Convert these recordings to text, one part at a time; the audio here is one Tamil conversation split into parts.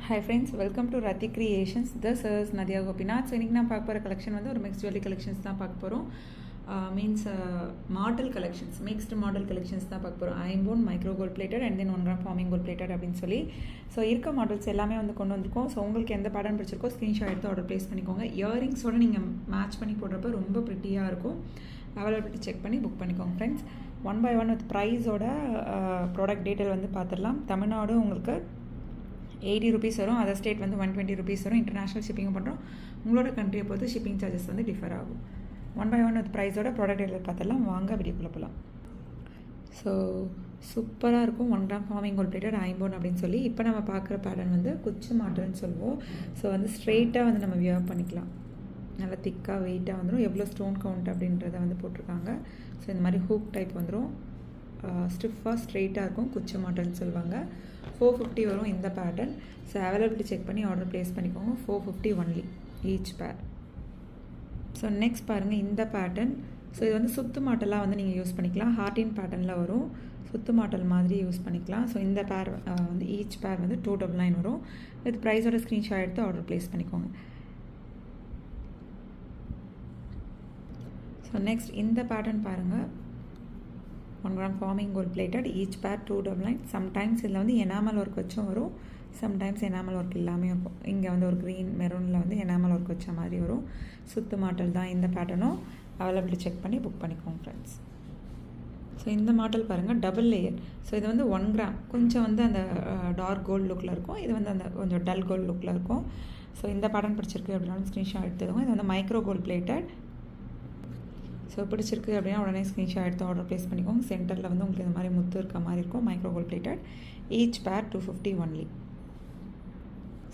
Hi friends, welcome to Rati Creations. This is Nadia Gopinath. So இன்னைக்கு நான் பார்க்க போகிற கலெக்ஷன் வந்து ஒரு மிக்ஸ்ட் ஜுவல்லரி கலெக்ஷன்ஸ் தான் பார்க்க போகிறோம். Model collections, mixed model collections தான் பார்க்க போகிறோம். ஐம்போன் micro gold plated and then 1 gram forming gold plated அப்படின்னு சொல்லி ஸோ இருக்க மாடல்ஸ் எல்லாமே வந்து கொண்டு வந்திருக்கோம். ஸோ உங்களுக்கு எந்த பேட்டர்ன் பிடிச்சிருக்கோ ஸ்க்ரீன்ஷாட் எடுத்து ஆர்டர் ப்ளேஸ் பண்ணிக்கோங்க. இயரிங்ஸோட நீங்கள் மேட்ச் பண்ணி போடுறப்ப ரொம்ப ப்ரிட்டியாக இருக்கும். அவைலபிலிட்டி செக் பண்ணி புக் பண்ணிக்கோங்க ஃப்ரெண்ட்ஸ். 1 by 1 வித் ப்ரைஸோட ப்ராடக்ட் டீட்டெயில் வந்து பார்த்துடலாம். தமிழ்நாடு உங்களுக்கு 80 rupees வரும், அதர் ஸ்டேட் வந்து 120 rupees வரும். இன்டர்நேஷ்னல் ஷிப்பிங் பண்ணுறோம். உங்களோட கண்ட்ரியை பொறுத்து ஷிப்பிங் சார்ஜஸ் வந்து டிஃபர் ஆகும். 1 by 1 வித் ப்ரைஸோட ப்ராடக்ட் டீட்டெயில் பார்த்துடலாம். வாங்க வீடியோக்குள்ளே போகலாம். ஸோ சூப்பராக இருக்கும். 1 கிராம் ஃபார்மிங் கோல்ட் பிளேட்டட் ஐம்போன் அப்படின்னு சொல்லி இப்போ நம்ம பார்க்குற பேட்டர்ன் வந்து குச்சி மாடல்னு சொல்லுவோம். ஸோ வந்து ஸ்ட்ரெயிட்டாக வந்து நம்ம வியர் பண்ணிக்கலாம். நல்லா திக்காக வெயிட்டாக வந்துடும். எவ்வளோ ஸ்டோன் கவுண்ட் அப்படின்றத வந்து போட்டிருக்காங்க. ஸோ இந்த மாதிரி ஹூக் டைப் வந்துடும். ஸ்டிஃபாக ஸ்ட்ரெயிட்டாக இருக்கும். குச்சி மாடல்னு சொல்லுவாங்க. 450 வரும் இந்த பேட்டர்ன். ஸோ அவைலபிலிட்டி செக் பண்ணி ஆர்டர் ப்ளேஸ் பண்ணிக்கோங்க. 450 ஒன்லி ஈச் பேர். ஸோ நெக்ஸ்ட் பாருங்கள் இந்த பேட்டர்ன். ஸோ இது வந்து சுத்து மாட்டலாக வந்து நீங்கள் யூஸ் பண்ணிக்கலாம். ஹார்டின் பேட்டர்னில் வரும். சுத்து மாட்டல் மாதிரி யூஸ் பண்ணிக்கலாம். ஸோ இந்த பேர் வந்து ஈச் பேர் வந்து 299 வரும். வித் ப்ரைஸோட ஸ்க்ரீன்ஷாட் எடுத்து ஆர்டர் ப்ளேஸ் பண்ணிக்கோங்க. ஸோ நெக்ஸ்ட் இந்த பேட்டர்ன் பாருங்கள். 1 gram forming gold plated each pair 299. Sometimes இதில் வந்து எனாமல் ஒர்க் வச்சும் வரும், சம்டைம்ஸ் எனாமல் ஒர்க் இல்லாமல் இருக்கும். இங்கே வந்து ஒரு க்ரீன் மெரூனில் வந்து எனாமல் ஒர்க் வச்ச மாதிரி வரும். சுத்து மாடல் தான் இந்த பேட்டர்னும். அவைலபிலிட்டி செக் பண்ணி புக் பண்ணிக்கோங்க ஃப்ரெண்ட்ஸ். ஸோ இந்த மாடல் பாருங்கள், டபுள் லேயர். ஸோ இது வந்து 1 கிராம் கொஞ்சம் வந்து அந்த டார்க் கோல்டு லுக்கில் இருக்கும். இது வந்து அந்த கொஞ்சம் டல் கோல்டு லுக்கில் இருக்கும். ஸோ இந்த பேட்டர்ன் பிடிச்சிருக்கு அப்படின்னாலும் ஸ்க்ரீன்ஷாட் எடுத்துக்கோங்க. இது வந்து மைக்ரோ கோல்ட் பிளேட்டட். ஸோ பிடிச்சிருக்கு அப்படின்னா உடனே ஸ்க்ரீன்ஷாட் எடுத்து ஆர்டர் ப்ளேஸ் பண்ணிக்கோங்க. சென்டரில் வந்து உங்களுக்கு இந்த மாதிரி முத்து இருக்க மாதிரி இருக்கும். மைக்ரோ கோல்ட் பிளேட்டட் ஈச் பேர் 250 ஒன்லி.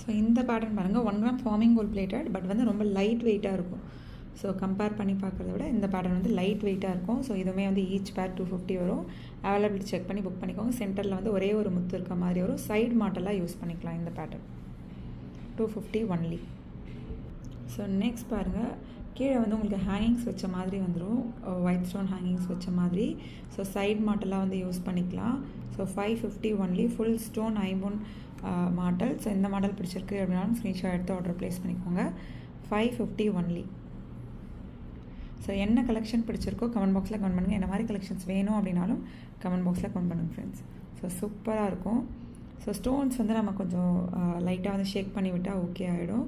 ஸோ இந்த பேட்டர்ன் பாருங்கள், 1 gram forming gold plated but வந்து ரொம்ப லைட் வெயிட்டாக இருக்கும். ஸோ கம்பேர் பண்ணி பார்க்குறத விட இந்த பேட்டர்ன் வந்து லைட் வெயிட்டாக இருக்கும். ஸோ இதுவுமே வந்து ஈச் பேர் 250 வரும். அவைலபிலிட்டி செக் பண்ணி புக் பண்ணிக்கோங்க. சென்டரில் வந்து ஒரே ஒரு முத்து இருக்க மாதிரி வரும். சைடு மாட்டெல்லாம் யூஸ் பண்ணிக்கலாம். இந்த பேட்டர்ன் 250 ஒன்லி. ஸோ நெக்ஸ்ட் பாருங்கள், கீழே வந்து உங்களுக்கு ஹேங்கிங்ஸ் வச்ச மாதிரி வந்துடும். ஒயிட் ஸ்டோன் ஹேங்கிங்ஸ் வச்ச மாதிரி. ஸோ சைட் மாட்டெல்லாம் வந்து யூஸ் பண்ணிக்கலாம். ஸோ 550 ஒன்லி. ஃபுல் ஸ்டோன் ஐம்போன் மாடல். ஸோ இந்த மாடல் பிடிச்சிருக்கு அப்படின்னாலும் ஸ்க்ரீன்ஷாட் எடுத்து ஆர்டர் ப்ளேஸ் பண்ணிக்கோங்க. 550 ஒன்லி. ஸோ என்ன கலெக்ஷன் பிடிச்சிருக்கோ கமெண்ட் பாக்ஸில் கமெண்ட் பண்ணுங்கள். என்ன மாதிரி கலெக்ஷன்ஸ் வேணும் அப்படின்னாலும் கமெண்ட் பாக்ஸில் கமெண்ட் பண்ணுங்கள் ஃப்ரெண்ட்ஸ். ஸோ சூப்பராக இருக்கும். ஸோ ஸ்டோன்ஸ் வந்து நம்ம கொஞ்சம் லைட்டாக வந்து ஷேக் பண்ணி விட்டால் ஓகே ஆகிடும்.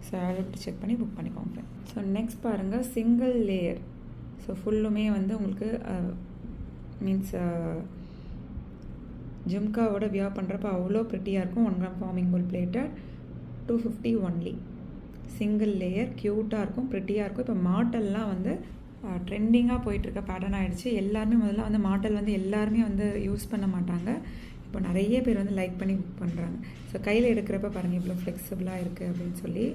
ஸோ அவைலபிலிட்டி செக் பண்ணி புக் பண்ணிக்கோங்க. ஸோ நெக்ஸ்ட் பாருங்கள், சிங்கிள் லேயர். ஸோ ஃபுல்லுமே வந்து உங்களுக்கு மீன்ஸ் ஜும்காவோட வியர் பண்ணுறப்ப அவ்வளோ ப்ரிட்டியாக இருக்கும். 1 gram forming gold plated 250 only. Single layer க்யூட்டாக இருக்கும், ப்ரிட்டியாக இருக்கும். இப்போ மாட்டல்லாம் வந்து ட்ரெண்டிங்காக போயிட்டுருக்க பேட்டர்ன் ஆகிடுச்சு. எல்லாருமே முதல்ல வந்து மாட்டல் வந்து எல்லாருமே வந்து யூஸ் பண்ண மாட்டாங்க. இப்போ நிறைய பேர் வந்து லைக் பண்ணி புக் பண்ணுறாங்க. ஸோ கையில் எடுக்கிறப்ப பாருங்கள் இவ்வளோ ஃப்ளெக்சிபிளாக இருக்குது அப்படின்னு சொல்லி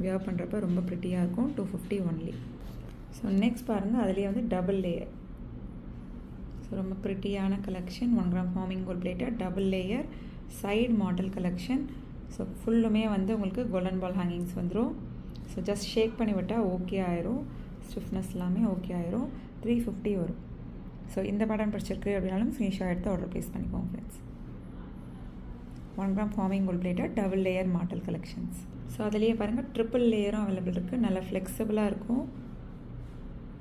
வியர் பண்ணுறப்ப ரொம்ப ப்ரிட்டியாக இருக்கும். 250 ஒன்லி. ஸோ நெக்ஸ்ட் பாருங்கள், அதுலேயே வந்து டபுள் லேயர். ஸோ ரொம்ப ப்ரிட்டியான collection. 1 gram forming gold plated double layer side model collection. So ஃபுல்லுமே வந்து உங்களுக்கு கோல்டன் பால் ஹேங்கிங்ஸ் வந்துடும். ஸோ ஜஸ்ட் ஷேக் பண்ணி விட்டால் ஓகே ஆயிரும். ஸ்டிஃப்னஸ் எல்லாமே ஓகே ஆயிரும். 350 வரும். ஸோ இந்த பேட்டர்ன் பிடிச்சிருக்கு அப்படின்னாலும் ஸ்க்ரீன்ஷாட் எடுத்து ஆர்டர் ப்ளேஸ் பண்ணிக்கோங்க friends. 1 gram forming gold plated double layer model collections. So அதுலேயே பாருங்கள் ட்ரிபிள் லேயரும் அவைலபிள் இருக்குது. நல்லா ஃப்ளெக்சிபிளாக இருக்கும்,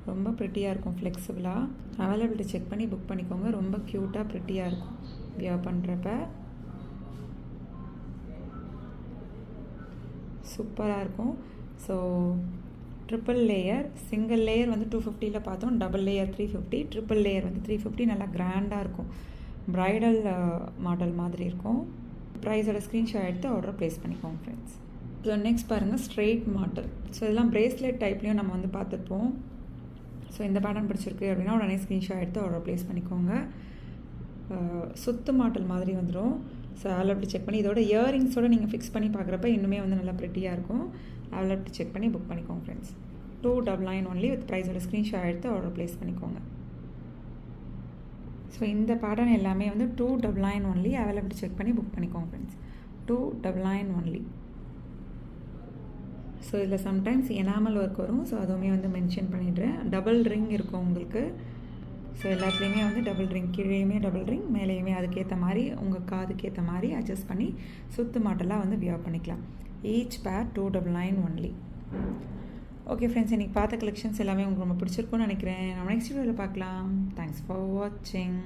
ரொம்ப ப்ரிட்டியாக இருக்கும். ஃப்ளெக்சிபிளாக அவைலபிலிட்டி செக் பண்ணி புக் பண்ணிக்கோங்க. ரொம்ப க்யூட்டாக ப்ரிட்டியாக இருக்கும் வியர் பண்ணுறப்ப. சூப்பராக இருக்கும். So triple layer, single layer வந்து 250ல் பார்த்தோம். டபுள் லேயர் 350, ட்ரிபிள் லேயர் வந்து 350. நல்லா கிராண்டாக இருக்கும். ப்ரைடல் மாடல் மாதிரி இருக்கும். ப்ரைஸோட ஸ்க்ரீன்ஷாட் எடுத்து ஆர்டர் ப்ளேஸ் பண்ணிக்கோங்க ஃப்ரெண்ட்ஸ். ஸோ நெக்ஸ்ட் பாருங்கள், ஸ்ட்ரெயிட் மாடல். ஸோ இதெல்லாம் ப்ரேஸ்லெட் டைப்லேயும் நம்ம வந்து பார்த்துருப்போம். ஸோ இந்த பேட்டர்ன் பிடிச்சிருக்கு அப்படின்னா உடனே ஸ்க்ரீன்ஷாட் எடுத்து ஆர்டர் ப்ளேஸ் பண்ணிக்கோங்க. சுத்து மாடல் மாதிரி வந்துடும். ஸோ அவைலபிலிட்டி செக் பண்ணி இதோட இயரிங்ஸோடு நீங்கள் ஃபிக்ஸ் பண்ணி பார்க்குறப்ப இன்னுமே வந்து நல்லா ப்ரிட்டியாக இருக்கும். அவைலபிலிட்டி செக் பண்ணி புக் பண்ணிக்கோங்க ஃப்ரெண்ட்ஸ். 299 ஒன்லி. வித் ப்ரைஸோட ஸ்க்ரீன்ஷாட் எடுத்து ஆர்டர் ப்ளேஸ் பண்ணிக்கோங்க. ஸோ இந்த பேட்டர்ன் எல்லாமே வந்து 299 ஒன்லி. அவைலபிலிட்டி செக் பண்ணி புக் பண்ணிக்கோங்க ஃப்ரெண்ட்ஸ். 299 ஒன்லி. ஸோ இதில் சம்டைம்ஸ் எனாமல் ஒர்க் வரும். ஸோ அதுவுமே வந்து மென்ஷன் பண்ணிடுறேன். டபுள் ரிங் இருக்கும் உங்களுக்கு. ஸோ எல்லாத்துலேயுமே வந்து டபுள் ரிங், கீழேயுமே டபுள் ரிங், மேலேயுமே அதுக்கேற்ற மாதிரி உங்கள் காதுக்கு ஏற்ற மாதிரி அட்ஜஸ்ட் பண்ணி சுத்து மாட்டெல்லாம் வந்து வியர் பண்ணிக்கலாம். Each pair 299 only. Okay friends, இன்றைக்கி பார்த்த கலெக்ஷன்ஸ் எல்லாமே உங்களுக்கு ரொம்ப பிடிச்சிருக்கும்னு நினைக்கிறேன். நம்ம நெக்ஸ்ட் வீடியோவில் பார்க்கலாம். தேங்க்ஸ் ஃபார் வாட்சிங்.